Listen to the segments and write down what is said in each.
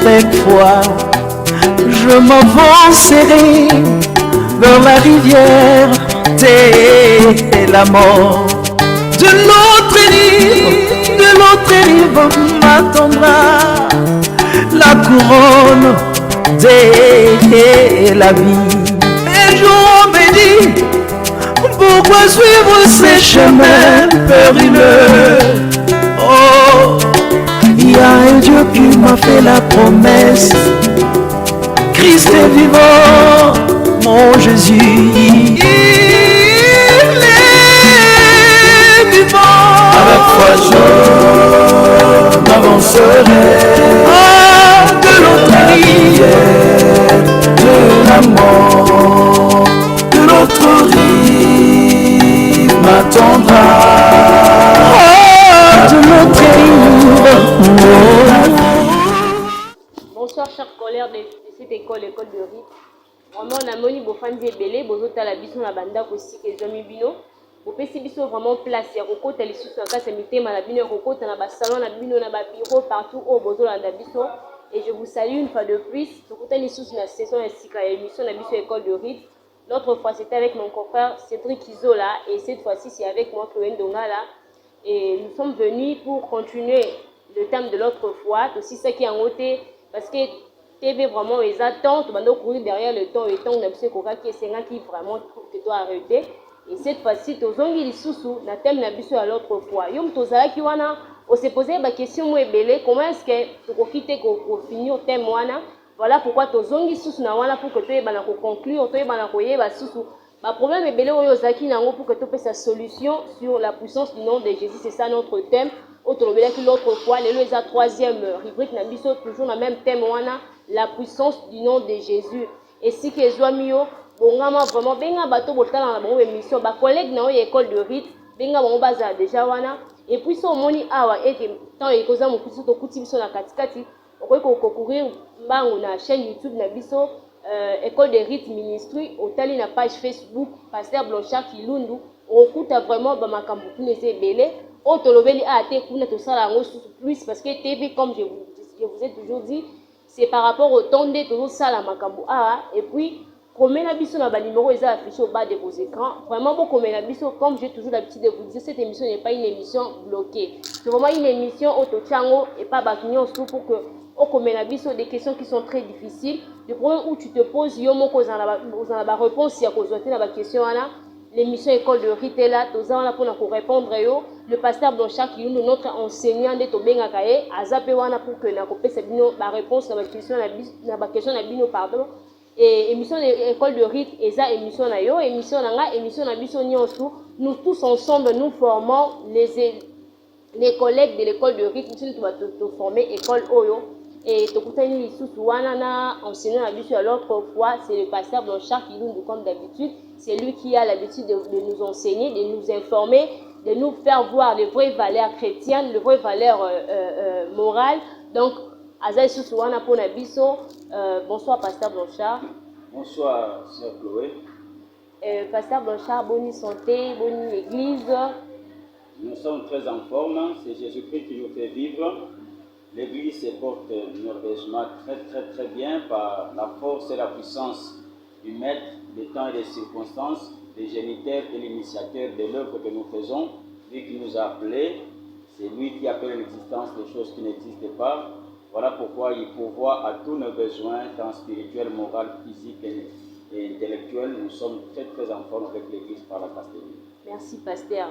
avec foi, je m'avancerai vers la rivière de la mort. De l'autre rive m'attendra la couronne de la vie. Et je me dis, pourquoi suivre ces chemins périlleux? Oh, il y a un Dieu qui m'a fait la promesse. Christ est vivant, mon Jésus. Il est vivant. Avec foi je m'avancerai de l'autre rive de la mort. De l'autre rive m'attendra. De l'autre rive. Bonsoir chers collègues de cette école de rite. Vraiment on a moni bofandi ebele bozota la biso na banda ko sika ezami bino. Bopesi biso vraiment place ya kokota lisusu na kati ya mitema na bino ya kokota na basalon na bino na babiro partout au bozolanda biso. Et je vous salue une fois de plus. Tokota lisusu na session ya sika ya émission na biso école de rite. L'autre fois c'était avec mon confrère Cédric Izola et cette fois-ci c'est avec moi Chloé Ndongala. Et nous sommes venus pour continuer le thème de l'autre fois, aussi ce qui est en haut, parce que TV vraiment les attentes, on doit courir derrière le temps et le temps, on a besoin qui est qui vraiment que doit arrêter. Et cette fois-ci, tu as les sous na thème na biso à l'autre fois. Yom tozala ki wana, on s'est posé la question moi belé, comment est-ce que tu peux quitter pour finir le thème wana? Voilà pourquoi tu as les sous na wana pour que tu aies bana conclure, tu aies bana koye ba sous. Le problème est belé oyozaki nango pour que tu aies sa solution sur la puissance du nom de Jésus, c'est ça notre thème. L'autre fois, les troisième rubrique na biso toujours le même thème wana, la puissance du nom de Jésus. Et si que Zoamio, bongama vraiment benga bato botala na bango émission, ba collègue na école de rite, benga bango baza déjà wana. Et puis so moni awa et tant ekoza mo kutu to kuti biso na katikati, okoki ko courir mbango na chaîne YouTube na biso école de rite ministry, otali na page Facebook Pasteur Blanchard Kilundu, okuta vraiment ba makambo kuna c'est belé. Otolobeli a été kuna to sala ngo plus parce que TV comme je vous ai toujours dit, c'est par rapport au temps de toujours sala makambo et puis comme la biso na ba numéro est affiché au bas de vos écrans. Vraiment beaucoup comme la biso comme j'ai toujours l'habitude de vous dire, cette émission n'est pas une émission bloquée. C'est vraiment une émission auto-chango et pas bakignon pour que au comme la biso des questions qui sont très difficiles. Le problème où tu te poses yo moko za na réponse ya ko zoter na ba question wana. L'émission école de rite est là, tous là pour répondre le pasteur Blanchard qui est notre enseignant de Tobenga Kaye, azapé wana pour que na kopesa bino ba réponse na ba question na bino pardon. Et émission école de rite eza émission na yo, émission na nga, émission na biso nyonso, nous tous ensemble nous formons les collègues de l'école de rite, nous va te former école Oyo. Et tokutani lisusu wana na enseignant na biso à l'autre fois, c'est le pasteur Blanchard qui nous comme d'habitude. C'est lui qui a l'habitude de nous enseigner, de nous informer, de nous faire voir les vraies valeurs chrétiennes, les vraies valeurs morales. Donc, Azaï Sousouana pour Nabiso. Bonsoir, Pasteur Blanchard. Bonsoir, Sœur Chloé. Pasteur Blanchard, bonne santé, bonne église. Nous sommes très en forme. C'est Jésus-Christ qui nous fait vivre. L'église se porte merveilleusement très bien par la force et la puissance du Maître, des temps et des circonstances, des géniteurs et l'initiateur de l'œuvre que nous faisons, lui qui nous a appelés, c'est lui qui appelle l'existence des choses qui n'existent pas. Voilà pourquoi il pourvoit à tous nos besoins, tant spirituels, moraux, physiques et intellectuels. Nous sommes très en forme avec l'Église par la grâce de Dieu. Merci, Pasteur.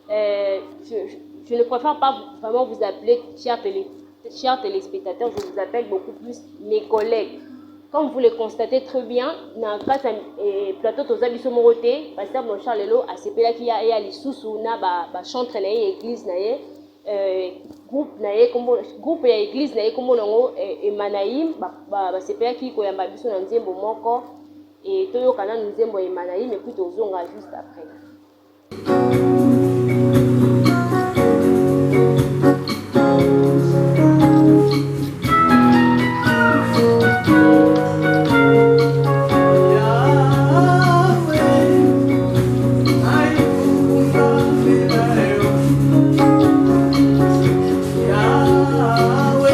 Je ne préfère pas vraiment vous appeler chers téléspectateurs, je vous appelle beaucoup plus mes collègues. Comme vous le constatez très bien, dans le plateau de biso moroté, Pasteur Blanchard Lelo a sepela qui a les sous na ba chantre na église na groupe ya église na comme nango Emanaïm ba sepela qui ko yamba biso na nzembo moko et toyo kana nzembo Emanaïm et puis tozonga juste après. Yahweh,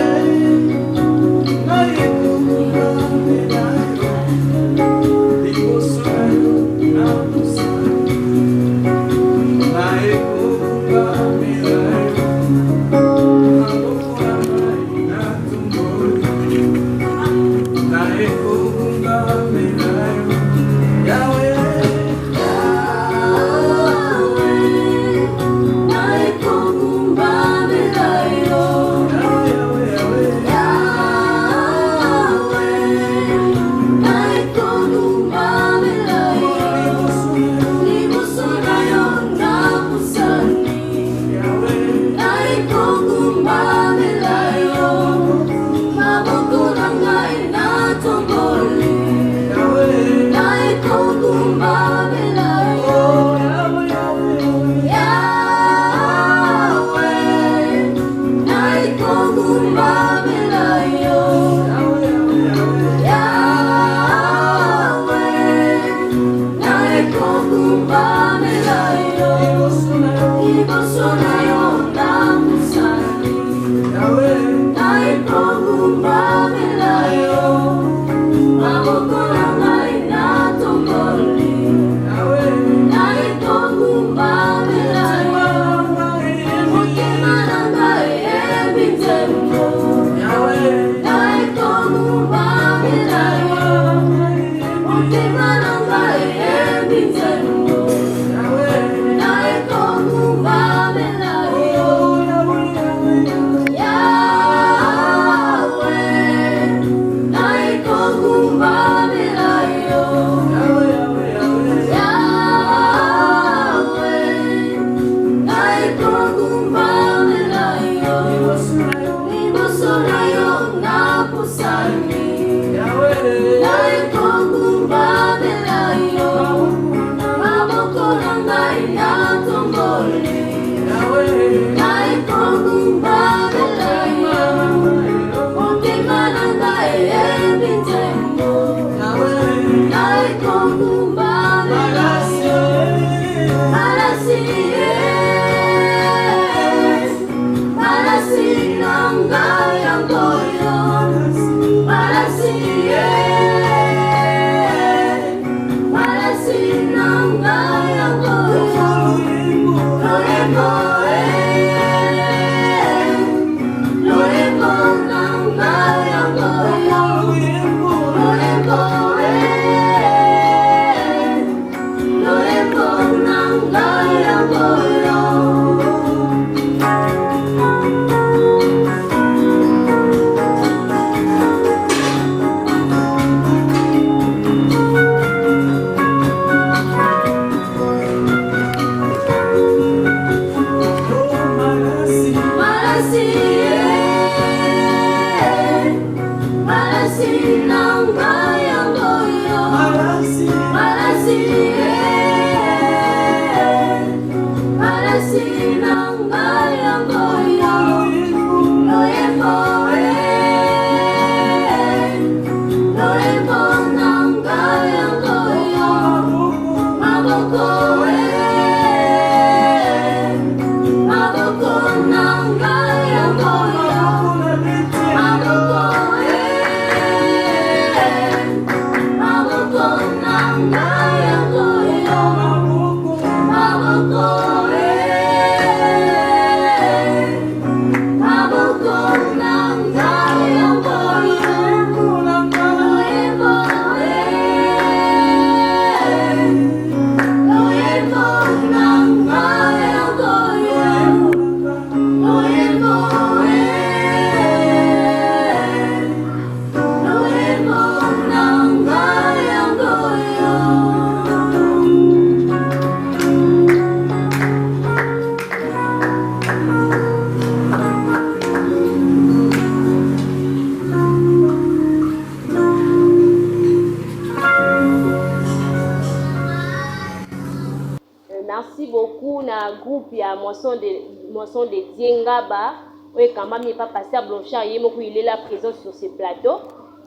Merci beaucoup na groupe ya moisson de Diengaba. Oui, quand même, il n'est pas passé à Blanchard, il est là présent sur ce plateau.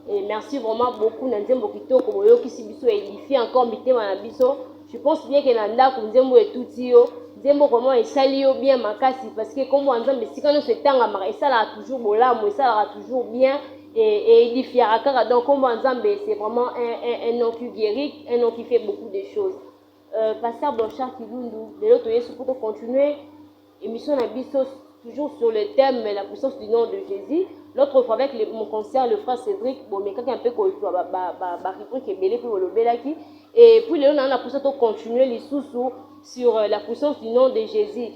Et merci vraiment beaucoup. Nzembo Kitoko, Boyo Kisibiso, édifié encore Mitema Nabiso. Je pense bien que Nanda, Nzembo et Tutio, Nzembo vraiment est sali bien Makasi, parce que comme on dit, si quand nous se tangons, et ça là toujours bolam, et ça là toujours bien, et édifié à Kara. Donc, comme on dit, c'est vraiment un nom qui guérit, un nom qui fait beaucoup de choses. Pasteur Blanchard Kilundu, de l'autre Yesu pour continuer émission Nabiso toujours sur le thème la puissance du nom de Jésus. L'autre fois avec mon concert le frère Cédric, bon mais quelqu'un un peu quoi qui est belé pour le belaki et puis là on a pour ça continuer les sous sur la puissance du nom de Jésus.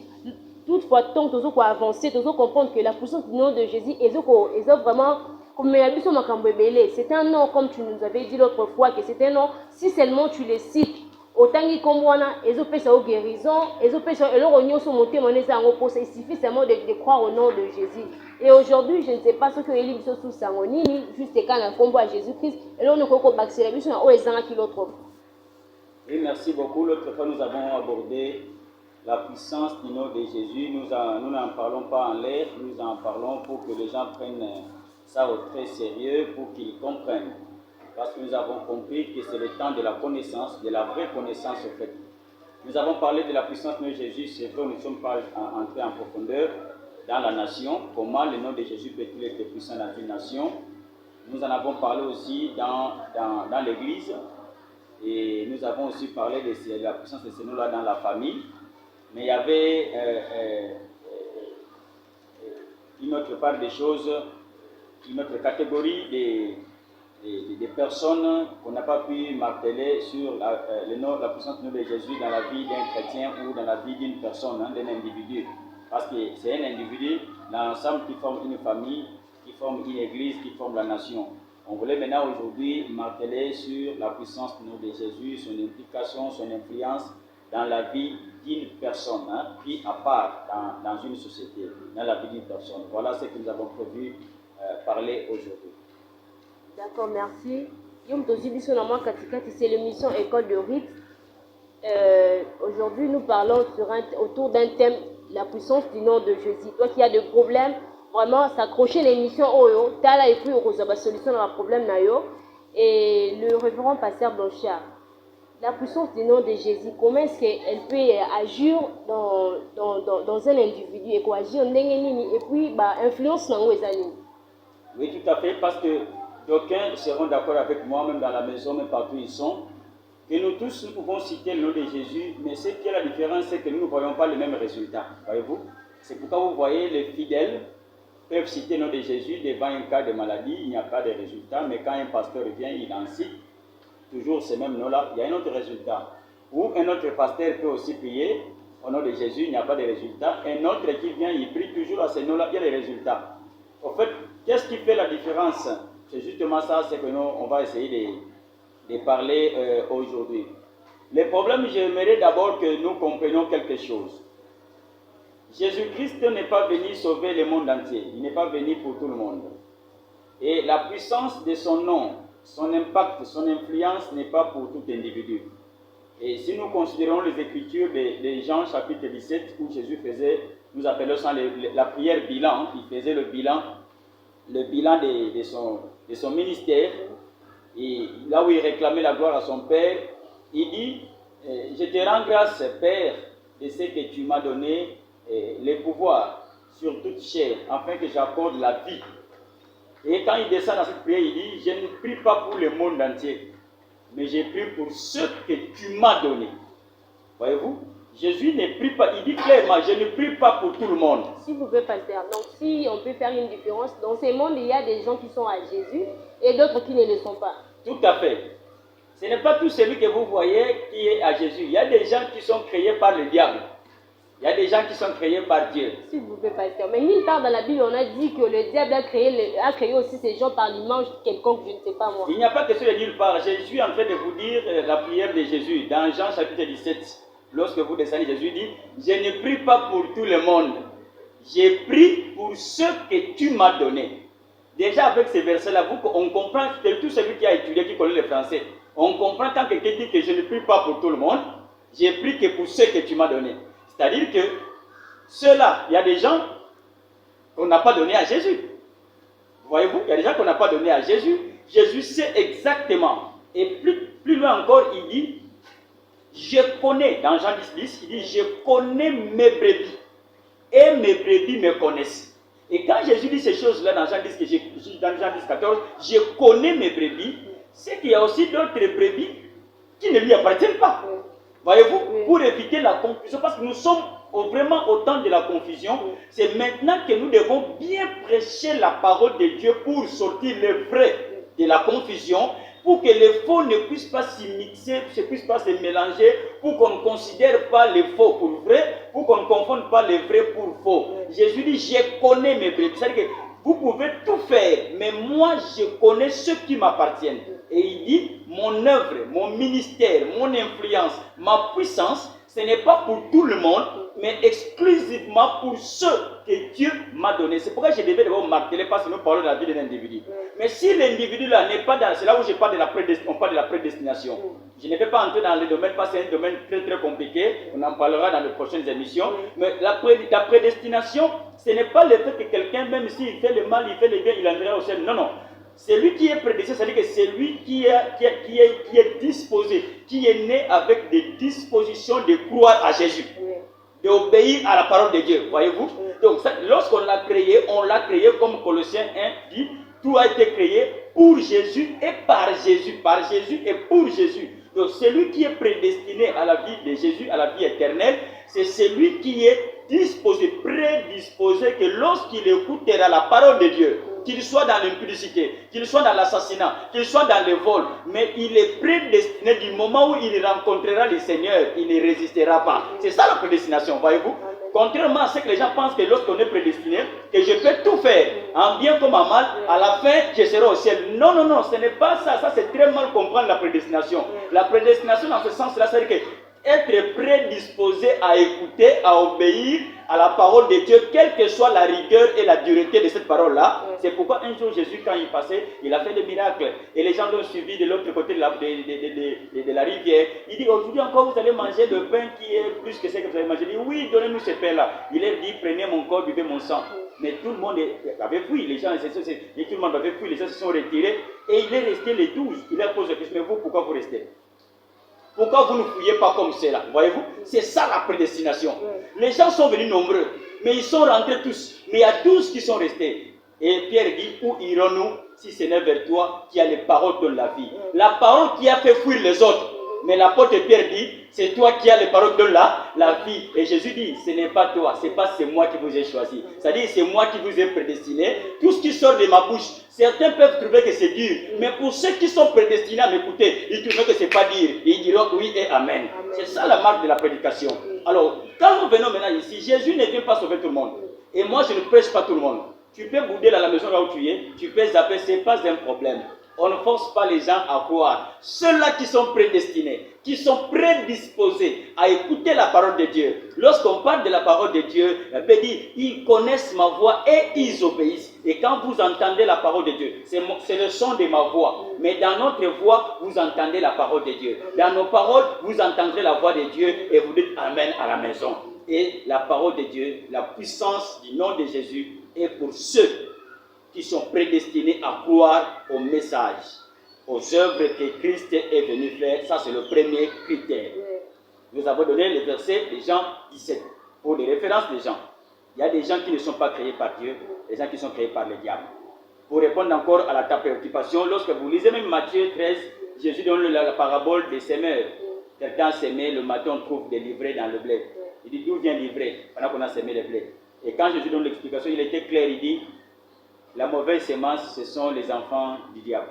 Toutefois tant que nous avancer, nous comprendre que la puissance du nom de Jésus est vraiment comme Nabiso makambo belé. C'est un nom comme tu nous avais dit l'autre fois que c'est un nom si seulement tu le cites autant qu'il comprenne, ils ont fait sa guérison, ils ont fait ça, ils ont sur monter mon il suffit seulement de croire au nom de Jésus. Et aujourd'hui, je ne sais pas ce que Élie sous Sangonini, juste quand on a combat à Jésus-Christ, et là on ne peut pas baxer la mission, on est dans qui l'autre. Oui, merci beaucoup. L'autre fois, nous avons abordé la puissance du nom de Jésus. Nous n'en parlons pas en l'air, nous en parlons pour que les gens prennent ça au très sérieux, pour qu'ils comprennent. Parce que nous avons compris que c'est le temps de la connaissance, de la vraie connaissance en fait. Nous avons parlé de la puissance de Jésus, c'est vrai, nous ne sommes pas entrés en profondeur dans la nation, comment le nom de Jésus peut-il être puissant dans une nation. Nous en avons parlé aussi dans l'église, et nous avons aussi parlé de la puissance de ce nom-là dans la famille. Mais il y avait une autre part des choses, une autre catégorie des personnes qu'on n'a pas pu marteler sur la puissance du nom de Jésus dans la vie d'un chrétien ou dans la vie d'une personne, d'un individu. Parce que c'est un individu, l'ensemble qui forme une famille, qui forme une église, qui forme la nation. On voulait maintenant aujourd'hui marteler sur la puissance du nom de Jésus, son implication, son influence dans la vie d'une personne, pris à part dans une société, dans la vie d'une personne. Voilà ce que nous avons prévu parler aujourd'hui. D'accord, merci. C'est l'émission École de Rite. Aujourd'hui, nous parlons autour d'un thème, la puissance du nom de Jésus. Toi qui as des problèmes, vraiment s'accrocher l'émission Oyo, tu as là et puis la solution à un problème. Et le révérend pasteur Blanchard, la puissance du nom de Jésus, comment est-ce qu'elle peut agir dans un individu et quoi agir et puis influence dans les animaux. Oui, tout à fait, parce que d'aucuns seront d'accord avec moi, même dans la maison, même partout ils sont, que nous tous nous pouvons citer le nom de Jésus, mais ce qui est la différence, c'est que nous ne voyons pas le même résultat. Voyez-vous? C'est pourquoi vous voyez les fidèles peuvent citer le nom de Jésus devant un cas de maladie, il n'y a pas de résultat, mais quand un pasteur vient, il en cite toujours ce même nom-là, il y a un autre résultat. Ou un autre pasteur peut aussi prier au nom de Jésus, il n'y a pas de résultat. Un autre qui vient, il prie toujours à ce nom-là, il y a des résultats. En fait, qu'est-ce qui fait la différence? C'est justement ça, c'est que nous, on va essayer de parler aujourd'hui. Le problème, j'aimerais d'abord que nous comprenions quelque chose. Jésus-Christ n'est pas venu sauver le monde entier. Il n'est pas venu pour tout le monde. Et la puissance de son nom, son impact, son influence n'est pas pour tout individu. Et si nous considérons les Écritures de Jean chapitre 17, où Jésus faisait, nous appelons ça la prière bilan, il faisait le bilan de son ministère, et là où il réclamait la gloire à son Père, il dit, je te rends grâce, Père, de ce que tu m'as donné le pouvoir sur toute chair, afin que j'accorde la vie. Et quand il descend dans cette prière, il dit, je ne prie pas pour le monde entier, mais j'ai prie pour ceux que tu m'as donné. Voyez-vous, Jésus ne prie pas, il dit clairement, je ne prie pas pour tout le monde. S'il vous plaît, pasteur, donc si on peut faire une différence, dans ces mondes, il y a des gens qui sont à Jésus et d'autres qui ne le sont pas. Tout à fait. Ce n'est pas tout celui que vous voyez qui est à Jésus. Il y a des gens qui sont créés par le diable. Il y a des gens qui sont créés par Dieu. S'il vous plaît, pasteur. Mais nulle part dans la Bible, on a dit que le diable a créé aussi ces gens par l'image quelconque, je ne sais pas moi. Il n'y a pas question de nulle part. Je suis en train de vous dire la prière de Jésus. Dans Jean chapitre 17, lorsque vous descendez, Jésus dit, je ne prie pas pour tout le monde. J'ai pris pour ceux que tu m'as donnés. Déjà avec ces versets-là, on comprend, tout celui qui a étudié, qui connaît le français, on comprend quand quelqu'un dit que je ne prie pas pour tout le monde, j'ai pris que pour ceux que tu m'as donnés. C'est-à-dire que ceux-là, il y a des gens qu'on n'a pas donnés à Jésus. Voyez-vous, il y a des gens qu'on n'a pas donnés à Jésus. Jésus sait exactement. Et plus loin encore, il dit, je connais, dans Jean 10, il dit, je connais mes brebis. Et mes brebis me connaissent. Et quand Jésus dit ces choses-là dans Jean 10, dans Jean 10, 14, je connais mes brebis, c'est qu'il y a aussi d'autres brebis qui ne lui appartiennent pas. Voyez-vous, pour éviter la confusion, parce que nous sommes vraiment au temps de la confusion, c'est maintenant que nous devons bien prêcher la parole de Dieu pour sortir le vrai de la confusion, pour que les faux ne puissent pas s'y mixer, ne puissent pas se mélanger, pour qu'on ne considère pas les faux pour vrai, pour qu'on ne confonde pas les vrais pour faux. Jésus dit, je connais mes brebis. C'est-à-dire que vous pouvez tout faire, mais moi je connais ceux qui m'appartiennent. Et il dit, mon œuvre, mon ministère, mon influence, ma puissance, ce n'est pas pour tout le monde, mais exclusivement pour ceux que Dieu m'a donnés. C'est pourquoi je devais d'abord marteler, parce que nous parlons de la vie d'un individu. Mais si l'individu là n'est pas dans... C'est là où je parle de la prédestination. On parle de la prédestination. Je ne vais pas entrer dans le domaine, parce que c'est un domaine très très compliqué. On en parlera dans les prochaines émissions. Mais la prédestination, ce n'est pas le fait que quelqu'un, même s'il fait le mal, il fait le bien, il entrera au ciel. Non, non. C'est lui qui est prédestiné, c'est-à-dire que c'est lui qui est disposé, qui est né avec des dispositions de croire à Jésus, d'obéir à la parole de Dieu, voyez-vous. Donc, lorsqu'on l'a créé, comme Colossiens 1 dit, tout a été créé pour Jésus et par Jésus et pour Jésus. Donc, celui qui est prédestiné à la vie de Jésus, à la vie éternelle, c'est celui qui est disposé, prédisposé, que lorsqu'il écoutera la parole de Dieu, qu'il soit dans l'impudicité, qu'il soit dans l'assassinat, qu'il soit dans le vol, mais il est prédestiné du moment où il rencontrera le Seigneur, il ne résistera pas. C'est ça la prédestination, voyez-vous. Contrairement à ce que les gens pensent que lorsqu'on est prédestiné, que je peux tout faire, en bien comme en mal, à la fin, je serai au ciel. Non, non, non, ce n'est pas ça. Ça, c'est très mal comprendre la prédestination. La prédestination, dans ce sens-là, c'est-à-dire que être prédisposé à écouter, à obéir à la parole de Dieu, quelle que soit la rigueur et la dureté de cette parole-là. C'est pourquoi un jour Jésus, quand il passait, il a fait des miracles. Et les gens l'ont suivi de l'autre côté de la rivière. Il dit, aujourd'hui encore, vous allez manger le pain qui est plus que ce que vous avez mangé. Il dit, oui, donnez-nous ce pain-là. Il leur dit, prenez mon corps, buvez mon sang. Mais tout le monde avait fui. Les gens, et tout le monde avait fui. Les gens se sont retirés. Et il est resté les 12. Il leur pose la question, mais vous, pourquoi vous restez? Pourquoi vous ne fouillez pas comme cela? Voyez-vous? C'est ça la prédestination. Les gens sont venus nombreux, mais ils sont rentrés tous. Mais il y a 12 qui sont restés. Et Pierre dit, où irons-nous si ce n'est vers toi qui as les paroles de la vie? La parole qui a fait fuir les autres. Mais l'apôtre Pierre dit, c'est toi qui as les paroles de la vie. Et Jésus dit, ce n'est pas toi, c'est moi qui vous ai choisi. C'est-à-dire, c'est moi qui vous ai prédestiné. Tout ce qui sort de ma bouche, certains peuvent trouver que c'est dur. Mais pour ceux qui sont prédestinés à m'écouter, ils trouveront que ce n'est pas dur. Et ils diront oui et amen. C'est ça la marque de la prédication. Alors, quand nous venons maintenant ici, Jésus ne vient pas sauver tout le monde. Et moi, je ne prêche pas tout le monde. Tu peux bouder dans la maison là où tu es, tu peux zapper, ce n'est pas un problème. On ne force pas les gens à croire. Ceux-là qui sont prédestinés, qui sont prédisposés à écouter la parole de Dieu. Lorsqu'on parle de la parole de Dieu, la Bible dit, ils connaissent ma voix et ils obéissent. Et quand vous entendez la parole de Dieu, c'est le son de ma voix. Mais dans notre voix, vous entendez la parole de Dieu. Dans nos paroles, vous entendrez la voix de Dieu et vous dites Amen à la maison. Et la parole de Dieu, la puissance du nom de Jésus est pour ceux qui sont prédestinés à croire au message, aux œuvres que Christ est venu faire. Ça, c'est le premier critère. Nous avons donné le verset de Jean 17 pour les références des gens. Il y a des gens qui ne sont pas créés par Dieu, des gens qui sont créés par le diable. Pour répondre encore à ta préoccupation, lorsque vous lisez même Matthieu 13, Jésus donne la parabole des semeurs. Quelqu'un semé, le matin on trouve des livrets dans le blé. Il dit d'où vient l'ivraie pendant qu'on a semé le blé. Et quand Jésus donne l'explication, il était clair, il dit la mauvaise semence, ce sont les enfants du diable.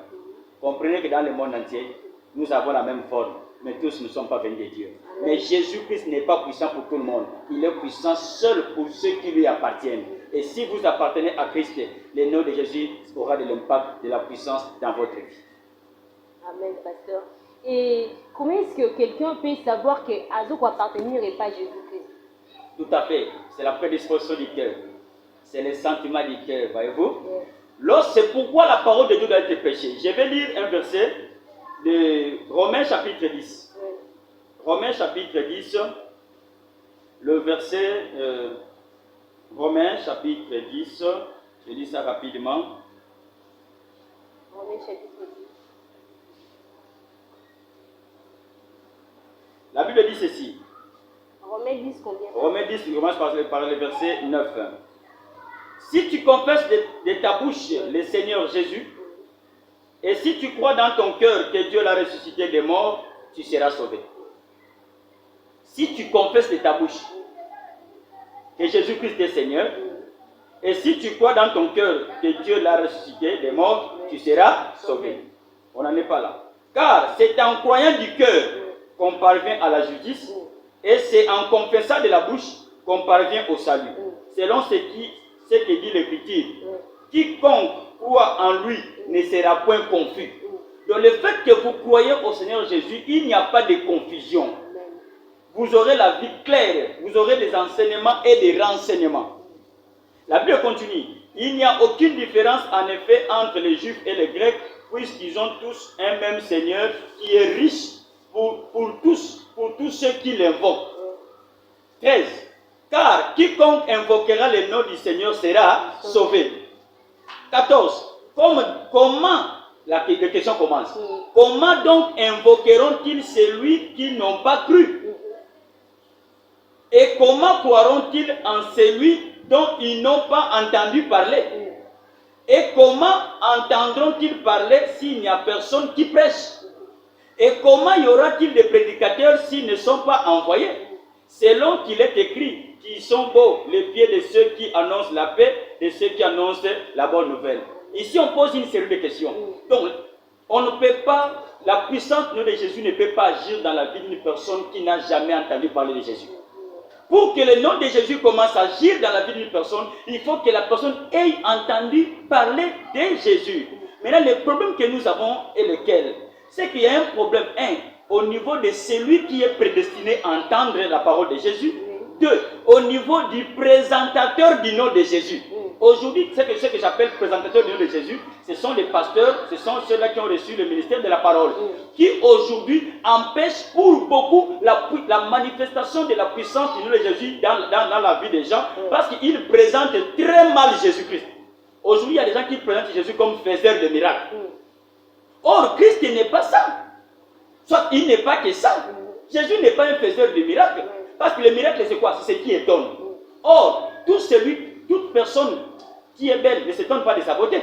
Comprenez que dans le monde entier, nous avons la même forme, mais tous ne sont pas venus de Dieu. Mais Jésus-Christ n'est pas puissant pour tout le monde. Il est puissant seul pour ceux qui lui appartiennent. Et si vous appartenez à Christ, le nom de Jésus aura de l'impact, de la puissance dans votre vie. Amen, pasteur. Et comment est-ce que quelqu'un peut savoir que Azo appartenir et pas Jésus-Christ? Tout à fait. C'est la prédisposition du cœur. C'est le sentiment du cœur, voyez-vous? C'est pourquoi la parole de Dieu doit être prêchée. Je vais lire un verset de Romains chapitre 10. Romains chapitre 10, le verset Romains chapitre 10, je lis ça rapidement. Romains chapitre 10. La Bible dit ceci. Romains 10 combien? Romains 10, il commence par le verset 9. Si tu confesses de ta bouche le Seigneur Jésus, et si tu crois dans ton cœur que Dieu l'a ressuscité des morts, tu seras sauvé. Si tu confesses de ta bouche que Jésus-Christ est Seigneur, et si tu crois dans ton cœur que Dieu l'a ressuscité des morts, tu seras sauvé. On n'en est pas là. Car c'est en croyant du cœur qu'on parvient à la justice, et c'est en confessant de la bouche qu'on parvient au salut. Selon ce que dit l'Écriture, quiconque croit en lui ne sera point confus. Donc le fait que vous croyez au Seigneur Jésus, il n'y a pas de confusion. Vous aurez la vie claire, vous aurez des enseignements et des renseignements. La Bible continue. Il n'y a aucune différence en effet entre les Juifs et les Grecs, puisqu'ils ont tous un même Seigneur qui est riche pour tous ceux qui l'invoquent. 13. Car quiconque invoquera le nom du Seigneur sera sauvé. 14. Comment, la question commence. Comment donc invoqueront-ils celui qu'ils n'ont pas cru? Et comment croiront-ils en celui dont ils n'ont pas entendu parler? Et comment entendront-ils parler s'il n'y a personne qui prêche? Et comment y aura-t-il des prédicateurs s'ils ne sont pas envoyés? Selon qu'il est écrit, qui sont beaux les pieds de ceux qui annoncent la paix, de ceux qui annoncent la bonne nouvelle. Ici, on pose une série de questions. Donc, on ne peut pas, la puissance de Jésus ne peut pas agir dans la vie d'une personne qui n'a jamais entendu parler de Jésus. Pour que le nom de Jésus commence à agir dans la vie d'une personne, il faut que la personne ait entendu parler de Jésus. Maintenant, le problème que nous avons est lequel? C'est qu'il y a un problème, au niveau de celui qui est prédestiné à entendre la parole de Jésus. 2. Au niveau du présentateur du nom de Jésus. Aujourd'hui, ce que j'appelle présentateur du nom de Jésus, ce sont les pasteurs, ce sont ceux-là qui ont reçu le ministère de la parole, qui aujourd'hui empêchent pour beaucoup la manifestation de la puissance du nom de Jésus dans la vie des gens, parce qu'ils présentent très mal Jésus-Christ. Aujourd'hui, il y a des gens qui présentent Jésus comme faiseur de miracles. Or, Christ n'est pas ça. Soit il n'est pas que ça. Jésus n'est pas un faiseur de miracles. Parce que le miracle, c'est quoi? C'est ce qui étonne. Or, toute personne qui est belle ne s'étonne pas de sa beauté.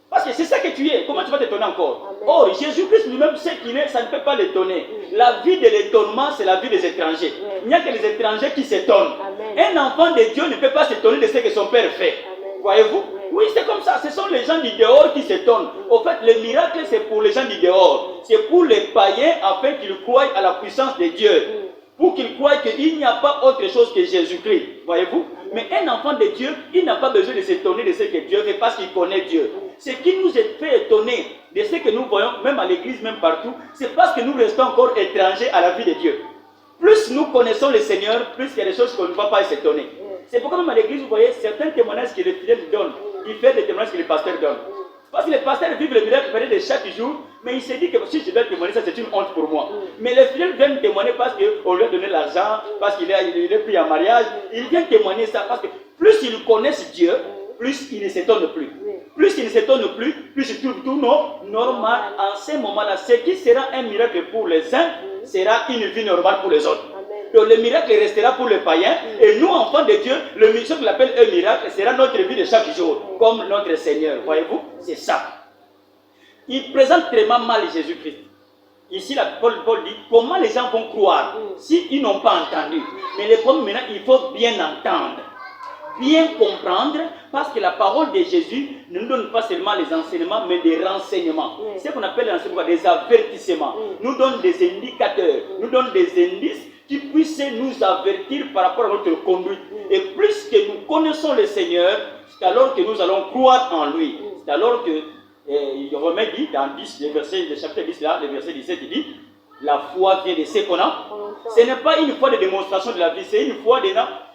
Parce que c'est ça que tu es. Comment tu vas t'étonner encore? Amen. Or, Jésus-Christ lui-même sait qu'il est, ça ne peut pas l'étonner. La vie de l'étonnement, c'est la vie des étrangers. Il n'y a que les étrangers qui s'étonnent. Un enfant de Dieu ne peut pas s'étonner de ce que son père fait. Voyez-vous? Oui, c'est comme ça. Ce sont les gens du dehors qui s'étonnent. Au fait, le miracle, c'est pour les gens du dehors. C'est pour les païens afin qu'ils croient à la puissance de Dieu. Pour qu'ils croient qu'il n'y a pas autre chose que Jésus-Christ. Voyez-vous? Mais un enfant de Dieu, il n'a pas besoin de s'étonner de ce que Dieu fait parce qu'il connaît Dieu. Ce qui nous fait étonner de ce que nous voyons, même à l'église, même partout, c'est parce que nous restons encore étrangers à la vie de Dieu. Plus nous connaissons le Seigneur, plus il y a des choses qu'on ne va pas s'étonner. C'est pourquoi même à l'église, vous voyez, certains témoignages que les fidèles donnent, ils font des témoignages que les pasteurs donnent. Parce que les pasteurs vivent le miracle de chaque jour, mais il se dit que si je dois témoigner, ça c'est une honte pour moi. Mais les fidèles viennent témoigner parce qu'on lui a donné l'argent, parce qu'il est pris en mariage. Ils viennent témoigner ça parce que plus ils connaissent Dieu, plus ils ne s'étonnent plus. Plus ils ne s'étonnent plus, plus ils trouvent tout normal. En ce moment-là, ce qui sera un miracle pour les uns, sera une vie normale pour les autres. Donc le miracle restera pour les païens. Et nous, enfants de Dieu, le miracle qu'on appelle un miracle sera notre vie de chaque jour, comme notre Seigneur. Voyez-vous, c'est ça. Il présente très mal Jésus-Christ. Ici, Paul dit comment les gens vont croire s'ils n'ont pas entendu. Mais le problème maintenant, il faut bien entendre, bien comprendre, parce que la parole de Jésus ne nous donne pas seulement les enseignements, mais des renseignements. C'est ce qu'on appelle des avertissements. Nous donne des indicateurs, nous donne des indices qui puissent nous avertir par rapport à notre conduite. Et plus que nous connaissons le Seigneur, c'est alors que nous allons croire en lui. C'est alors que, Romain dit, dans 10, le chapitre 10, là, le verset 17, il dit, la foi vient de ce qu'on a. Ce n'est pas une foi de démonstration de la vie, c'est une foi de...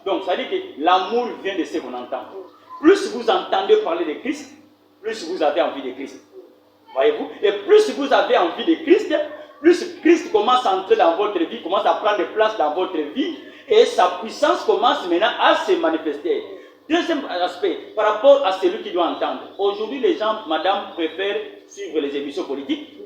Donc, ça veut dire que l'amour vient de ce qu'on entend. Plus vous entendez parler de Christ, plus vous avez envie de Christ. Voyez-vous? Et plus vous avez envie de Christ, plus Christ commence à entrer dans votre vie, commence à prendre place dans votre vie, et sa puissance commence maintenant à se manifester. Deuxième aspect, par rapport à celui qui doit entendre. Aujourd'hui, les gens, madame, préfèrent suivre les émissions politiques.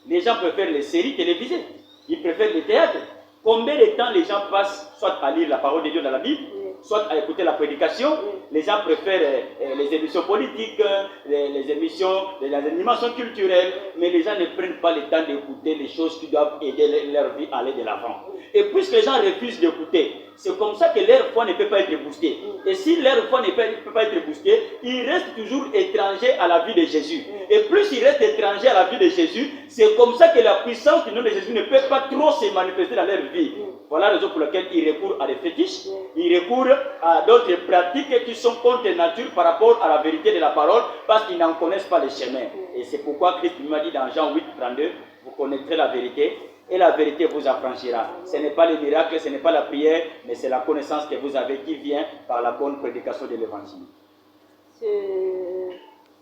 Les gens préfèrent les séries télévisées. Ils préfèrent le théâtre. Combien de temps les gens passent soit à lire la parole de Dieu dans la Bible, soit à écouter la prédication. Les gens préfèrent les émissions politiques, les émissions, les animations culturelles, mais les gens ne prennent pas le temps d'écouter les choses qui doivent aider leur vie à aller de l'avant. Et puisque les gens refusent d'écouter, c'est comme ça que leur foi ne peut pas être boostée. Et si leur foi ne peut pas être boostée, ils restent toujours étrangers à la vie de Jésus. Et plus ils restent étrangers à la vie de Jésus, c'est comme ça que la puissance du nom de Jésus ne peut pas trop se manifester dans leur vie. Voilà la raison pour laquelle ils recourent à des fétiches, ils recourent à d'autres pratiques qui sont contre nature par rapport à la vérité de la parole, parce qu'ils n'en connaissent pas le chemin. Et c'est pourquoi Christ lui a dit dans Jean 8, 32, vous connaîtrez la vérité, et la vérité vous affranchira. Ce n'est pas le miracle, ce n'est pas la prière, mais c'est la connaissance que vous avez qui vient par la bonne prédication de l'évangile.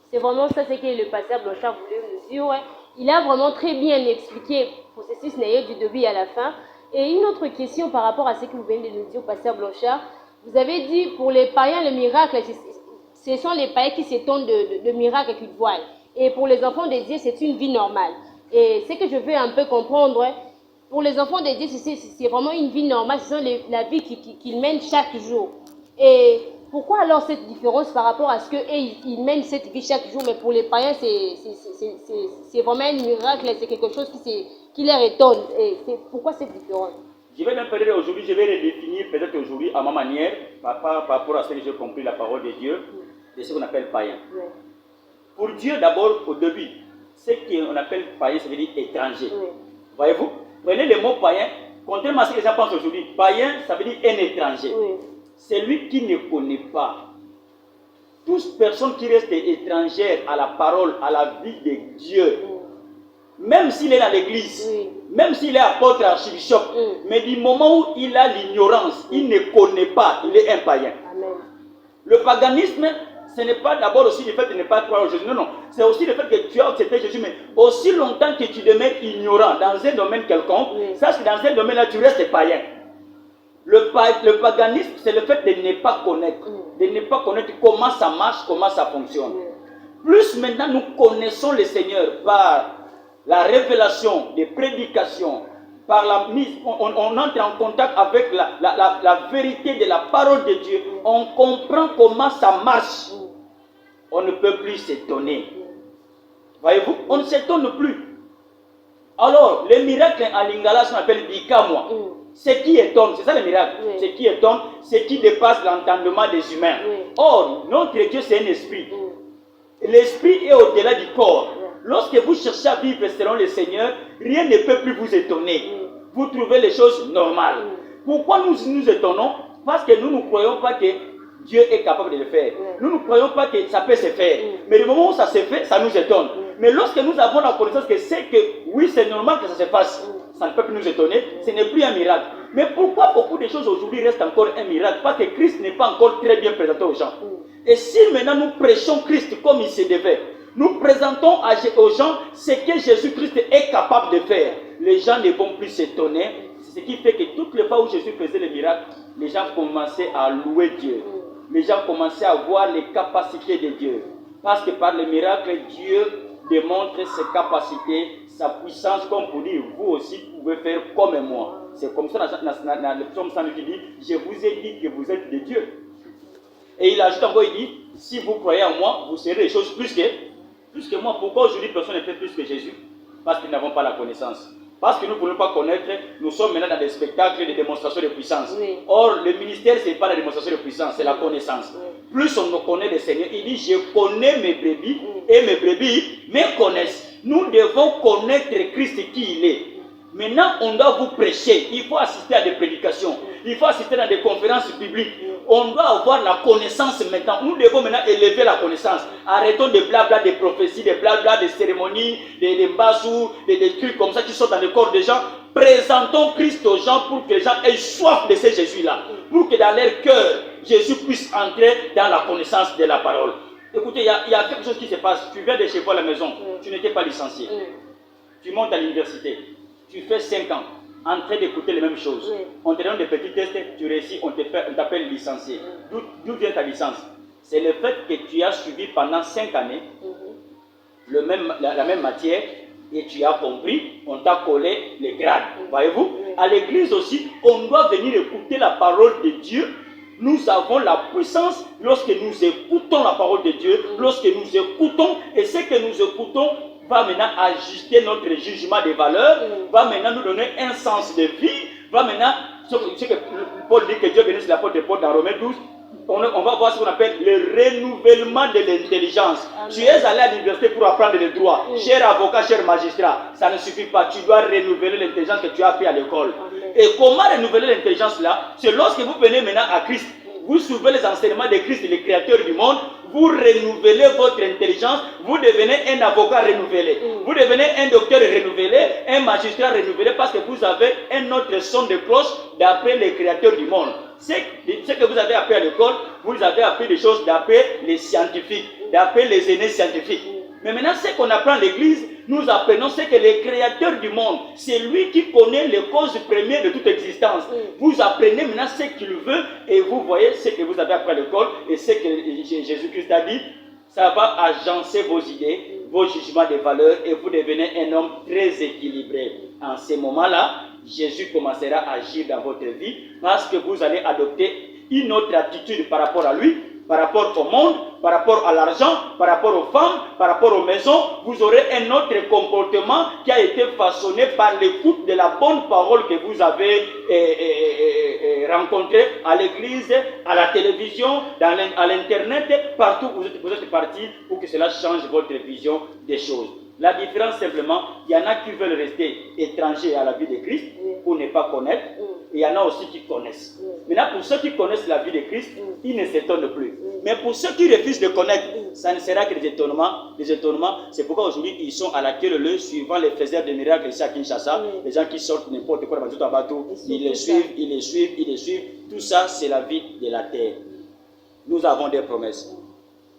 C'est vraiment ça, c'est que le pasteur Blanchard voulait nous dire. Ouais. Il a vraiment très bien expliqué le processus du début à la fin. Et une autre question par rapport à ce que vous venez de nous dire, pasteur Blanchard. Vous avez dit, pour les païens, le miracle, ce sont les païens qui s'étonnent de miracles qu'ils voient. Et pour les enfants de Dieu, c'est une vie normale. Et ce que je veux un peu comprendre, pour les enfants de Dieu, c'est vraiment une vie normale, c'est la vie qu'ils mènent chaque jour. Et pourquoi alors cette différence par rapport à ce qu'ils mènent cette vie chaque jour, mais pour les païens, c'est vraiment un miracle, c'est quelque chose qui leur étonne. Et pourquoi cette différence? Je vais même peut-être aujourd'hui, je vais redéfinir peut-être aujourd'hui à ma manière, par rapport à ce que j'ai compris la parole de Dieu, de ce qu'on appelle païen. Ouais. Pour Dieu, d'abord, au début, ce qu'on appelle païen, ça veut dire étranger. Oui. Voyez-vous? Prenez le mot païen, contrairement à ce que les gens pensent aujourd'hui. Païen, ça veut dire un étranger. Oui. C'est lui qui ne connaît pas. Toute personne qui reste étrangère à la parole, à la vie de Dieu, même s'il est dans l'église, même s'il est apôtre, archibishop, mais du moment où il a l'ignorance, il ne connaît pas, il est un païen. Amen. Le paganisme, ce n'est pas d'abord aussi le fait de ne pas croire en Jésus. Non, non. C'est aussi le fait que tu as accepté Jésus. Mais aussi longtemps que tu demeures ignorant dans un domaine quelconque, sache que dans un domaine-là, tu restes païen. Le paganisme, c'est le fait de ne pas connaître. De ne pas connaître comment ça marche, comment ça fonctionne. Plus maintenant nous connaissons le Seigneur par la révélation des prédications, par la mise, on entre en contact avec la vérité de la parole de Dieu, on comprend comment ça marche. On ne peut plus s'étonner. Voyez-vous, on ne s'étonne plus. Alors, les miracles en lingala, on appelle Bikamwa. Ce qui étonne, c'est ça le miracle. Ce qui étonne, ce qui dépasse l'entendement des humains. Or, notre Dieu, c'est un esprit. L'esprit est au-delà du corps. Lorsque vous cherchez à vivre selon le Seigneur, rien ne peut plus vous étonner. Vous trouvez les choses normales. Pourquoi nous nous étonnons? Parce que nous ne croyons pas que Dieu est capable de le faire. Nous ne croyons pas que ça peut se faire. Mais le moment où ça se fait, ça nous étonne. Mais lorsque nous avons la connaissance que c'est que oui, c'est normal que ça se fasse, ça ne peut plus nous étonner, ce n'est plus un miracle. Mais pourquoi beaucoup de choses aujourd'hui restent encore un miracle? Parce que Christ n'est pas encore très bien présenté aux gens. Et si maintenant nous prêchons Christ comme il se devait, nous présentons aux gens ce que Jésus-Christ est capable de faire, les gens ne vont plus s'étonner. C'est ce qui fait que toutes les fois où Jésus faisait les miracles, les gens commençaient à louer Dieu. Les gens commençaient à voir les capacités de Dieu. Parce que par les miracles, Dieu démontre ses capacités, sa puissance, comme pour dire, vous aussi pouvez faire comme moi. C'est comme ça dans le psaume 108 qui dit, je vous ai dit que vous êtes des dieux. Et il ajoute encore, il dit, si vous croyez en moi, vous serez des choses plus que moi. Pourquoi aujourd'hui personne ne fait plus que Jésus? Parce qu'ils n'avons pas la connaissance. Parce que nous ne pouvons pas connaître, nous sommes maintenant dans des spectacles de démonstration de puissance. Oui. Or, le ministère, ce n'est pas la démonstration de puissance, c'est la connaissance. Oui. Plus on connaît le Seigneur, il dit, je connais mes brebis et mes brebis me connaissent. Nous devons connaître Christ qui il est. Maintenant, on doit vous prêcher. Il faut assister à des prédications. Il faut assister à des conférences publiques. On doit avoir la connaissance maintenant. Nous devons maintenant élever la connaissance. Arrêtons de blabla, des prophéties, des blabla, des cérémonies, des mbasous, des trucs comme ça qui sont dans le corps des gens. Présentons Christ aux gens pour que les gens aient soif de ce Jésus-là. Pour que dans leur cœur, Jésus puisse entrer dans la connaissance de la parole. Écoutez, il y a quelque chose qui se passe. Tu viens de chez toi à la maison. Tu n'étais pas licencié. Tu montes à l'université. Tu fais 5 ans en train d'écouter les mêmes choses. On te donne des petits tests, tu réussis, on t'appelle licencié. D'où vient ta licence? C'est le fait que tu as suivi pendant 5 années la même matière et tu as compris, on t'a collé les grades. Voyez-vous? À l'église aussi, on doit venir écouter la parole de Dieu. Nous avons la puissance lorsque nous écoutons la parole de Dieu, lorsque nous écoutons, et ce que nous écoutons va maintenant ajuster notre jugement des valeurs, va maintenant nous donner un sens de vie, va maintenant, ce que Paul dit que Dieu bénisse sur la porte de Paul dans Romains 12, on va voir ce qu'on appelle le renouvellement de l'intelligence. Tu es allé à l'université pour apprendre le droit. Cher avocat, cher magistrat, ça ne suffit pas. Tu dois renouveler l'intelligence que tu as appris à l'école. Et comment renouveler l'intelligence là? C'est lorsque vous venez maintenant à Christ. Vous suivez les enseignements de Christ, le créateur du monde, vous renouvelez votre intelligence, vous devenez un avocat renouvelé, vous devenez un docteur renouvelé, un magistrat renouvelé parce que vous avez un autre son de cloche d'après le créateur du monde. Ce que vous avez appris à l'école, vous avez appris des choses d'après les scientifiques, d'après les aînés scientifiques. Mais maintenant, ce qu'on apprend à l'église, nous apprenons ce que le créateur du monde, c'est lui qui connaît les causes premières de toute existence. Vous apprenez maintenant ce qu'il veut et vous voyez ce que vous avez appris à l'école et ce que Jésus-Christ a dit. Ça va agencer vos idées, vos jugements de valeurs et vous devenez un homme très équilibré. En ce moment-là, Jésus commencera à agir dans votre vie parce que vous allez adopter une autre attitude par rapport à lui, par rapport au monde, par rapport à l'argent, par rapport aux femmes, par rapport aux maisons. Vous aurez un autre comportement qui a été façonné par l'écoute de la bonne parole que vous avez rencontrée à l'église, à la télévision, à l'internet, partout où vous êtes parti pour que cela change votre vision des choses. La différence simplement, il y en a qui veulent rester étrangers à la vie de Christ pour ne pas connaître. Et il y en a aussi qui connaissent. Maintenant, pour ceux qui connaissent la vie de Christ, ils ne s'étonnent plus. Mais pour ceux qui refusent de connaître, ça ne sera que des étonnements. Des étonnements, c'est pourquoi aujourd'hui, ils sont à la queue leu suivant les faiseurs de miracles ici à Kinshasa. Les gens qui sortent n'importe quoi, ils les suivent, ils les suivent, ils les suivent. Tout ça, c'est la vie de la terre. Nous avons des promesses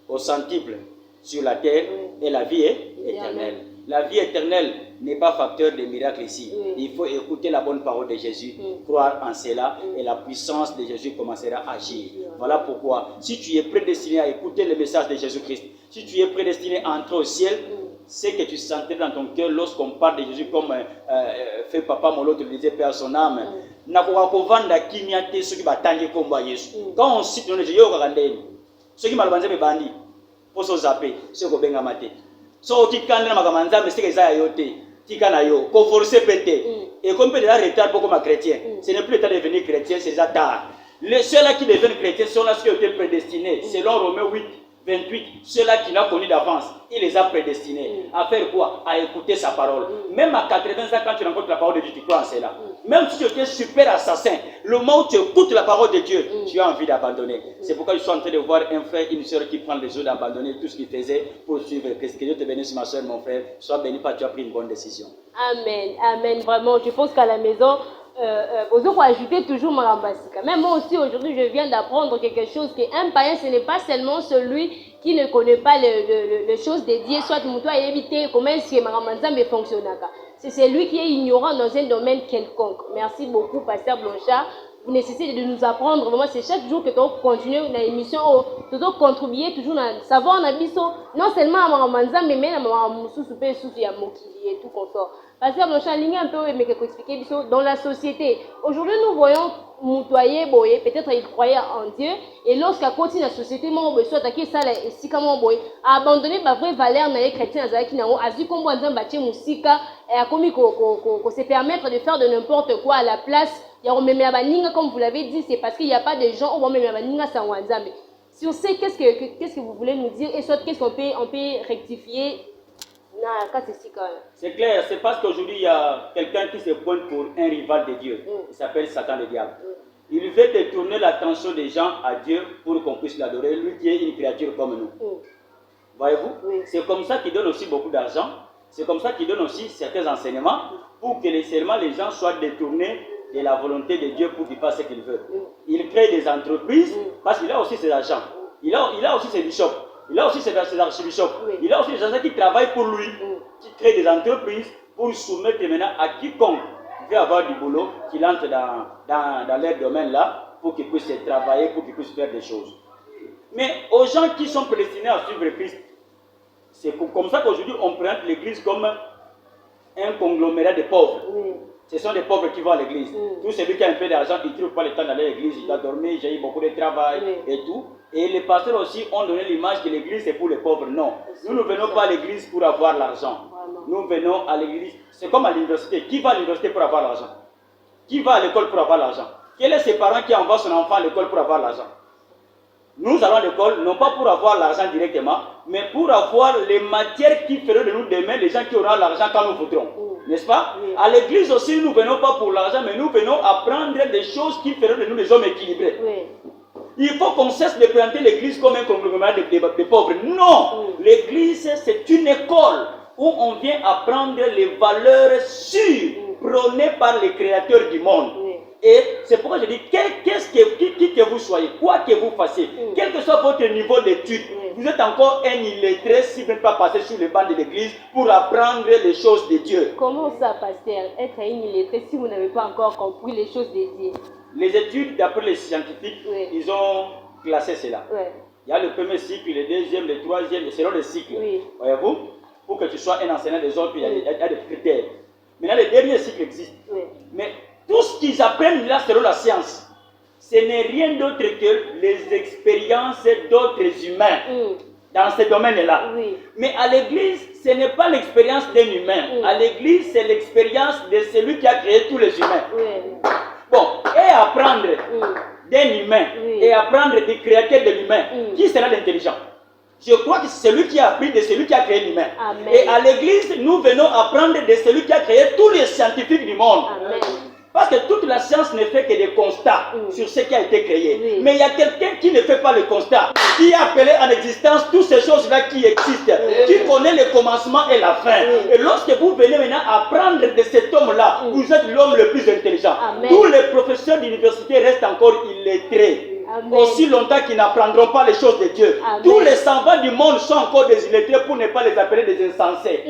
au centuple sur la terre et la vie est éternelle. La vie éternelle n'est pas facteur de miracles ici. Il faut écouter la bonne parole de Jésus, croire en cela et la puissance de Jésus commencera à agir. Voilà pourquoi, si tu es prédestiné à écouter le message de Jésus-Christ, si tu es prédestiné à entrer au ciel, c'est que tu sentais dans ton cœur lorsqu'on parle de Jésus comme fait Papa Molo te le disait, Père son âme. Quand on cite le nom de Jésus, ceux qui m'ont bandi, pour se zapper, ceux qui ont bien maté. So tikanda magamanza meseke za yote tikana yo ko forcer pété et comme peut déjà retard pour comme chrétien ce n'est plus le temps de devenir chrétien, c'est déjà tard. Les ceux-là qui deviennent chrétiens sont là qui ont été prédestinés selon Romains 8 28, ceux-là qui l'ont connu d'avance, il les a prédestinés à faire quoi? À écouter sa parole. Même à 80 ans, quand tu rencontres la parole de Dieu, tu crois en cela. Même si tu étais super assassin, le moment où tu écoutes la parole de Dieu, tu as envie d'abandonner. C'est pourquoi je suis en train de voir un frère, une soeur qui prend le jeu d'abandonner tout ce qu'il faisait pour suivre Christ. Que Dieu te bénisse, ma soeur, mon frère. Sois béni parce que tu as pris une bonne décision. Amen, amen. Vraiment, je pense qu'à la maison, vous avez ajouté toujours Marambasika. Même moi aussi, aujourd'hui, je viens d'apprendre quelque chose, qu'un païen, ce n'est pas seulement celui qui ne connaît pas les choses dédiées, soit Moutoua et éviter comment est-ce que Maramazambe fonctionne. C'est celui qui est ignorant dans un domaine quelconque. Merci beaucoup, Pasteur Blanchard. Vous nécessitez de nous apprendre. Vraiment, c'est chaque jour que tu continues l'émission, tu dois contribuer toujours à savoir non seulement à Maramanzambe, mais même à Moussou, Soupé, Soufi, à Mokili et tout consort. Pasteur Blanchard, un peu, mais que expliquer dans la société. Aujourd'hui, nous voyons Moutoyer, Boye, peut-être il croyait en Dieu, et lorsqu'à côté de la société, mon besoin attaquer ça, et si comment Boye, a abandonné ma vraie valeur, n'a chrétien, qui n'a pas vu comment on bâtir Moussika, et a commis qu'on se permettre de faire de n'importe quoi à la place. Comme vous l'avez dit, c'est parce qu'il n'y a pas de gens au Wanzambe. Sur ce, qu'est-ce que vous voulez nous dire, et soit qu'est-ce qu'on peut rectifier? C'est clair, c'est parce qu'aujourd'hui il y a quelqu'un qui se pointe pour un rival de Dieu. Il s'appelle Satan le diable. Il veut détourner l'attention des gens à Dieu pour qu'on puisse l'adorer, lui qui est une créature comme nous. Voyez-vous? C'est comme ça qu'il donne aussi beaucoup d'argent. C'est comme ça qu'il donne aussi certains enseignements pour que seulement les gens soient détournés de la volonté de Dieu pour qu'ils fassent ce qu'ils veulent. Il crée des entreprises parce qu'il a aussi ses agents. Il a aussi ses bishops. Il a aussi ses archibishops. Il a aussi des gens qui travaillent pour lui, qui créent des entreprises pour soumettre maintenant à quiconque veut avoir du boulot, qu'il entre dans leur domaine là, pour qu'il puisse travailler, pour qu'il puisse faire des choses. Mais aux gens qui sont prédestinés à suivre Christ, c'est comme ça qu'aujourd'hui on présente l'église comme un conglomérat de pauvres. Ce sont des pauvres qui vont à l'église. Tout celui qui a un peu d'argent, il ne trouve pas le temps d'aller à l'église, il doit dormir, j'ai eu beaucoup de travail et tout. Et les pasteurs aussi ont donné l'image que l'église c'est pour les pauvres. Non, nous ne venons pas à l'église pour avoir l'argent. Nous venons à l'église, c'est comme à l'université. Qui va à l'université pour avoir l'argent? Qui va à l'école pour avoir l'argent? Quels sont ses parents qui envoient son enfant à l'école pour avoir l'argent? Nous allons à l'école, non pas pour avoir l'argent directement, mais pour avoir les matières qui feront de nous demain les gens qui auront l'argent quand nous voudrons. N'est-ce pas? À l'église aussi, nous ne venons pas pour l'argent, mais nous venons apprendre des choses qui feront de nous des hommes équilibrés. Il faut qu'on cesse de présenter l'église comme un conglomérat de pauvres. Non! L'église, c'est une école où on vient apprendre les valeurs sûres prônées par les créateurs du monde. Et c'est pourquoi je dis, qui que vous soyez, quoi que vous fassiez, quel que soit votre niveau d'études, vous êtes encore un illettré si vous n'êtes pas passé sur les bancs de l'église pour apprendre les choses de Dieu. Comment ça, pasteur, être un illettré si vous n'avez pas encore compris les choses de Dieu? Les études, d'après les scientifiques, ils ont classé cela. Il y a le premier cycle, le deuxième, le troisième, selon le cycle. Voyez-vous? Pour que tu sois un enseignant des autres, il y a des critères. Maintenant, le dernier cycle existe. Mais tout ce qu'ils apprennent là selon la science, ce n'est rien d'autre que les expériences d'autres humains dans ce domaine-là. Mais à l'église, ce n'est pas l'expérience d'un humain. À l'église, c'est l'expérience de celui qui a créé tous les humains. Bon, et apprendre d'un humain et apprendre des créateurs de l'humain, qui sera l'intelligent? Je crois que c'est celui qui a appris de celui qui a créé l'humain. Et à l'église, nous venons apprendre de celui qui a créé tous les scientifiques du monde. Parce que toute la science ne fait que des constats sur ce qui a été créé. Mais il y a quelqu'un qui ne fait pas le constat, qui a appelé en existence toutes ces choses-là qui existent, qui connaît le commencement et la fin. Et lorsque vous venez maintenant apprendre de cet homme-là, vous êtes l'homme le plus intelligent. Tous les professeurs d'université restent encore illettrés. Aussi longtemps qu'ils n'apprendront pas les choses de Dieu. Tous les savants du monde sont encore des illettrés pour ne pas les appeler des insensés.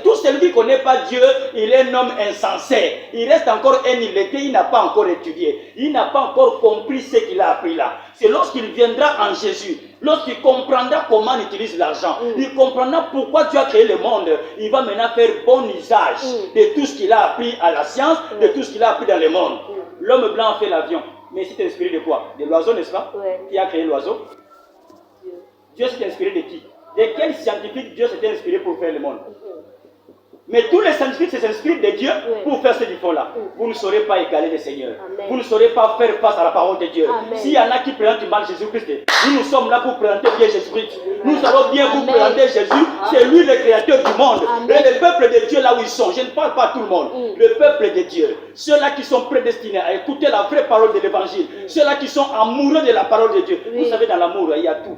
Tout celui qui ne connaît pas Dieu, il est un homme insensé. Il reste encore un illettré, il n'a pas encore étudié. Il n'a pas encore compris ce qu'il a appris là. C'est lorsqu'il viendra en Jésus, lorsqu'il comprendra comment on utilise l'argent, il comprendra pourquoi Dieu a créé le monde. Il va maintenant faire bon usage de tout ce qu'il a appris à la science, de tout ce qu'il a appris dans le monde. L'homme blanc a fait l'avion. Mais c'est inspiré de quoi? De l'oiseau, n'est-ce pas? Qui a créé l'oiseau? Dieu. 嗯 Dieu. Dieu s'est inspiré de qui? De quel scientifique Dieu s'est inspiré pour faire le monde? Mais tous les scientifiques s'inscrivent de Dieu pour faire ce qu'ils font là. Vous ne saurez pas égaler le Seigneur. Amen. Vous ne saurez pas faire face à la parole de Dieu. S'il y en a qui présentent mal Jésus-Christ, nous sommes là pour présenter bien Jésus-Christ. Nous savons bien vous présenter Jésus. C'est lui le créateur du monde. Et le peuple de Dieu là où ils sont. Je ne parle pas à tout le monde. Le peuple de Dieu. Ceux-là qui sont prédestinés à écouter la vraie parole de l'évangile. Ceux-là qui sont amoureux de la parole de Dieu. Vous savez, dans l'amour, il y a tout.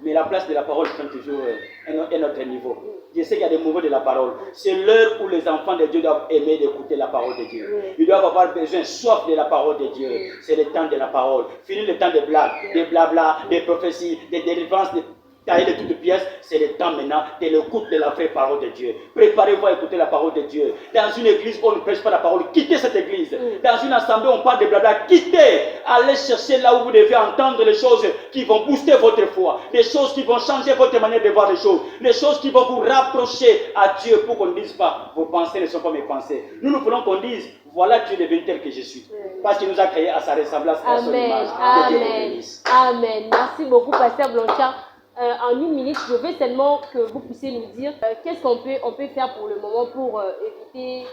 Mais la place de la parole prend toujours un autre niveau. Je sais qu'il y a des mouvements de la parole. C'est l'heure où les enfants de Dieu doivent aimer d'écouter la parole de Dieu. Ils doivent avoir besoin, soif de la parole de Dieu. C'est le temps de la parole. Fini le temps des blagues, des blabla, des prophéties, des délivrances, des tailles de toutes pièces. C'est le temps maintenant de l'écoute de la vraie parole de Dieu. Préparez-vous à écouter la parole de Dieu. Dans une église, on ne prêche pas la parole. Quittez cette église. Dans une assemblée, on parle de blabla. Quittez. Allez chercher là où vous devez entendre les choses qui vont booster votre foi. Les choses qui vont changer votre manière de voir les choses. Les choses qui vont vous rapprocher à Dieu pour qu'on ne dise pas vos pensées ne sont pas mes pensées. Nous voulons qu'on dise voilà Dieu devenu tel que je suis. Parce qu'il nous a créés à sa ressemblance et à son image. Amen. Amen. Merci beaucoup, Pasteur Blanchard. En une minute, je veux seulement que vous puissiez nous dire qu'est-ce qu'on peut faire pour le moment pour éviter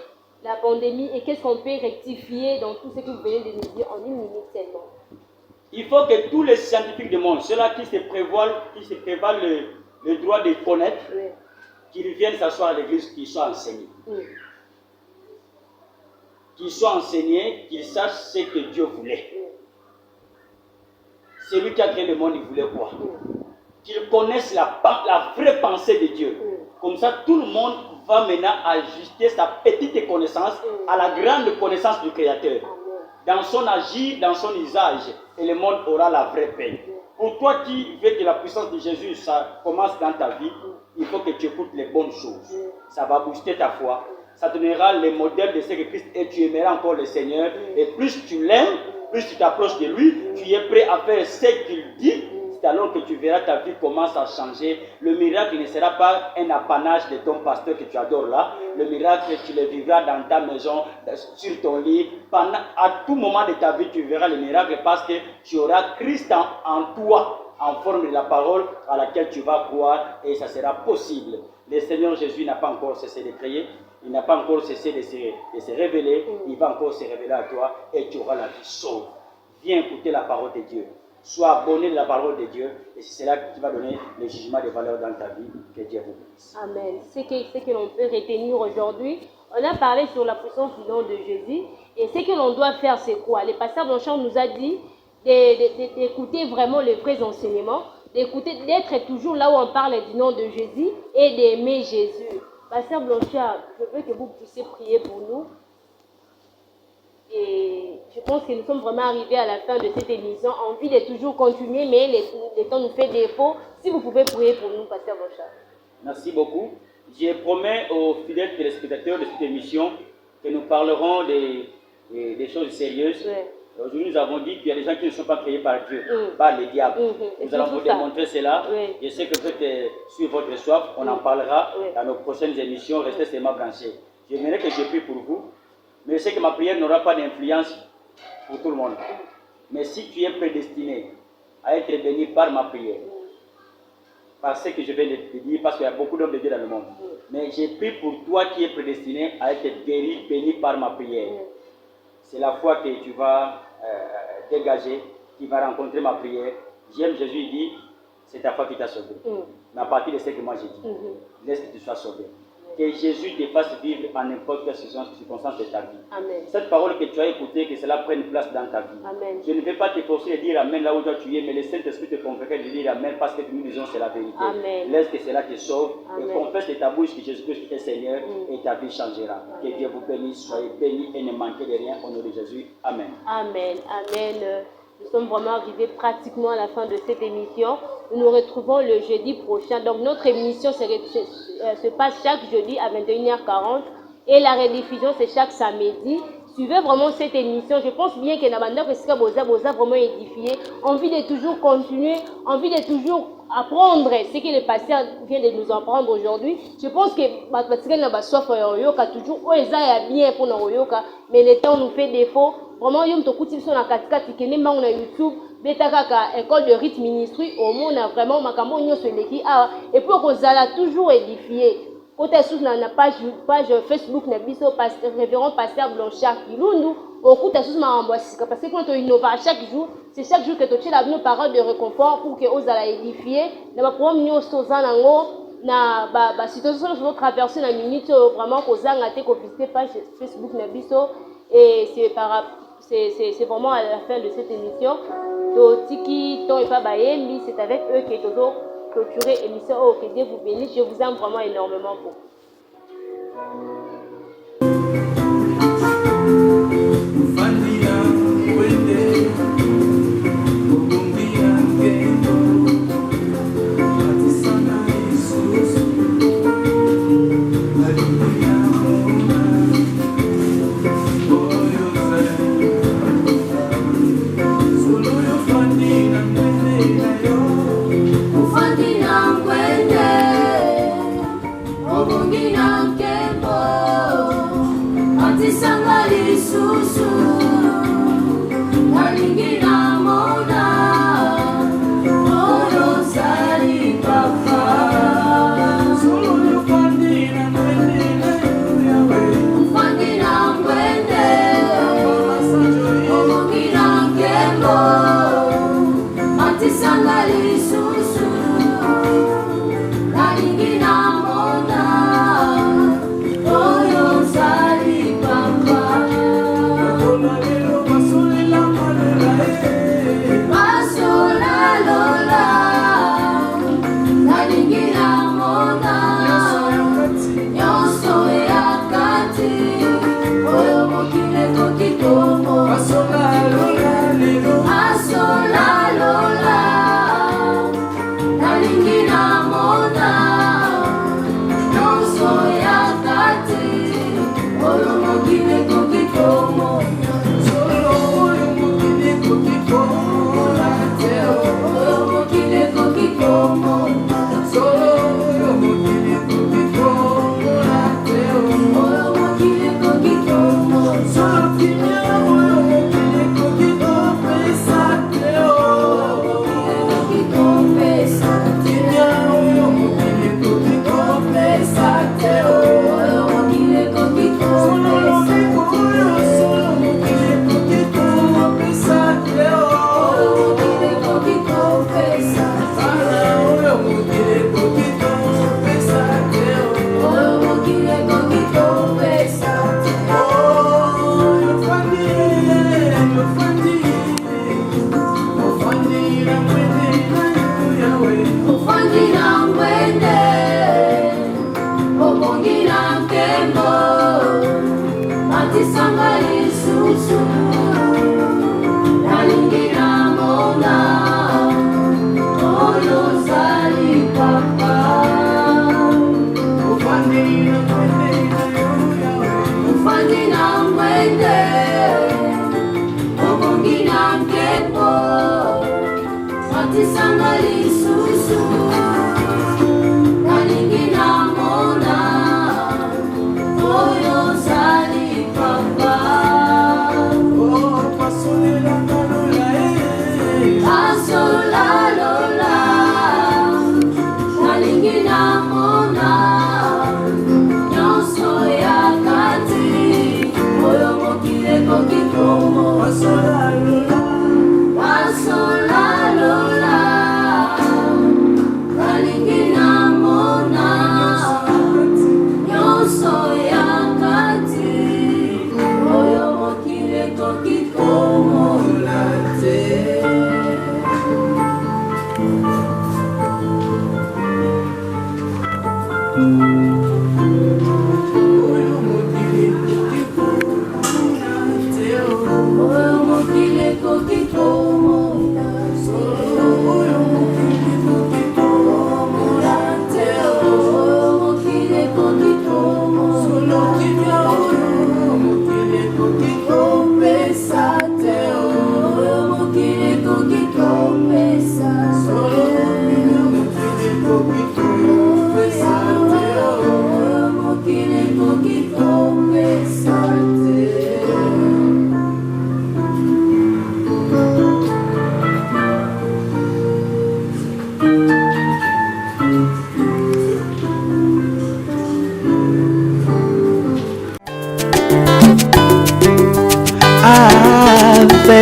la pandémie et qu'est-ce qu'on peut rectifier dans tout ce que vous venez de nous dire en une minute seulement. Il faut que tous les scientifiques du monde, ceux-là qui se prévalent le droit de connaître, qu'ils viennent s'asseoir à l'église, qu'ils soient enseignés. Qu'ils soient enseignés, qu'ils sachent ce que Dieu voulait. C'est lui qui a créé le monde, il voulait quoi? Qu'ils connaissent la vraie pensée de Dieu. Comme ça, tout le monde va maintenant ajuster sa petite connaissance à la grande connaissance du Créateur. Dans son agir, dans son usage, et le monde aura la vraie paix. Pour toi qui veux que la puissance de Jésus ça commence dans ta vie, il faut que tu écoutes les bonnes choses. Ça va booster ta foi. Ça te donnera les modèles de ce que Christ est. Tu aimeras encore le Seigneur. Et plus tu l'aimes, plus tu t'approches de lui, tu es prêt à faire ce qu'il dit. C'est alors que tu verras ta vie commence à changer. Le miracle ne sera pas un apanage de ton pasteur que tu adores là. Le miracle, tu le vivras dans ta maison, sur ton lit. À tout moment de ta vie, tu verras le miracle parce que tu auras Christ en toi, en forme de la parole à laquelle tu vas croire et ça sera possible. Le Seigneur Jésus n'a pas encore cessé de créer. Il n'a pas encore cessé de se révéler. Il va encore se révéler à toi et tu auras la vie sauve. Viens écouter la parole de Dieu. Sois abonné de la parole de Dieu et c'est cela qui va donner le jugement de valeur dans ta vie. Que Dieu vous bénisse. Amen. Ce que l'on peut retenir aujourd'hui, on a parlé sur la puissance du nom de Jésus et ce que l'on doit faire, c'est quoi? Le pasteur Blanchard nous a dit d'écouter vraiment les vrais enseignements, d'écouter, d'être toujours là où on parle du nom de Jésus et d'aimer Jésus. Pasteur Blanchard, je veux que vous puissiez prier pour nous. Et je pense que nous sommes vraiment arrivés à la fin de cette émission. Envie de toujours continuer, mais le temps nous fait défaut. Si vous pouvez prier pour nous, Pasteur Blanchard. Merci beaucoup. Je promets aux fidèles téléspectateurs de cette émission que nous parlerons des choses sérieuses. Aujourd'hui, nous avons dit qu'il y a des gens qui ne sont pas créés par Dieu, par le diable. Nous allons vous démontrer cela. Je sais que peut-être suivre votre soif, on en parlera dans nos prochaines émissions. Restez seulement branchés. J'aimerais que je prie pour vous. Mais je sais que ma prière n'aura pas d'influence pour tout le monde. Mais si tu es prédestiné à être béni par ma prière, par ce que je viens de te dire, parce qu'il y a beaucoup d'hommes de Dieu dans le monde, mais j'ai pris pour toi qui es prédestiné à être béni par ma prière. C'est la foi que tu vas dégager, qui va rencontrer ma prière. J'aime Jésus, il dit, c'est ta foi qui t'a sauvé. Mais à partir de ce que moi j'ai dit, laisse que tu sois sauvé. Que Jésus te fasse vivre en n'importe quelle circonstance de ta vie. Amen. Cette parole que tu as écoutée, que cela prenne place dans ta vie. Amen. Je ne vais pas te forcer de dire Amen là où toi tu es, mais le Saint-Esprit te convaincra de dire Amen parce que nous disons c'est la vérité. Amen. Laisse que cela te sauve. Amen. Et confesse de ta bouche que Jésus-Christ est Seigneur et ta vie changera. Amen. Que Dieu vous bénisse, soyez bénis et ne manquez de rien au nom de Jésus. Amen. Amen. Amen. Nous sommes vraiment arrivés pratiquement à la fin de cette émission. Nous nous retrouvons le jeudi prochain. Donc notre émission se passe chaque jeudi à 21h40 et la rediffusion c'est chaque samedi. Suivez vraiment cette émission. Je pense bien que Nabanda Pesika Boza vraiment édifié. Envie de toujours continuer, envie de toujours apprendre ce que le pasteur vient de nous apprendre aujourd'hui. Je pense que Batsika n'a pas soif Oyoka toujours. Oeza bien pour nos Oyoka, mais le temps nous fait défaut. Vraiment, yom to kuti sur la katikati kene ma na YouTube, beta kaka école de rythme ministry. Au monde a vraiment makambo nyo seleki ah et puis on zala toujours édifié. Côté sous na page Facebook na biso révérend pasteur Blanchard Kilundu au coup sous ma ambassadeur parce que quand on innove chaque jour c'est chaque jour que tu as nos paroles de réconfort pour que os ala édifier na ba problème nyonso za nango na ba situation sur traverser na minute vraiment kozanga te ko visiter page Facebook na biso et c'est vraiment à la fin de cette émission to tiki to et pas bayembi c'est avec eux que toujours clôturer émission. Oh, que Dieu vous bénisse. Je vous aime vraiment énormément beaucoup.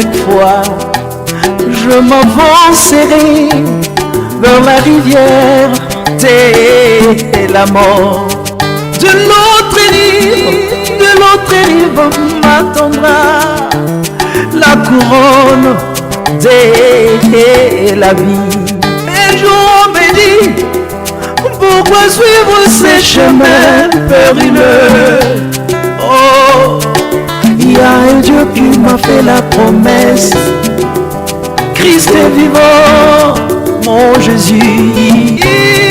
avec foi, je m'avancerai vers la rivière de la mort. De l'autre rive m'attendra la couronne de la vie. Et je me dis, pourquoi suivre ces chemins périlleux? Oh, il y a un Dieu qui m'a fait la promesse. Christ est vivant, mon Jésus.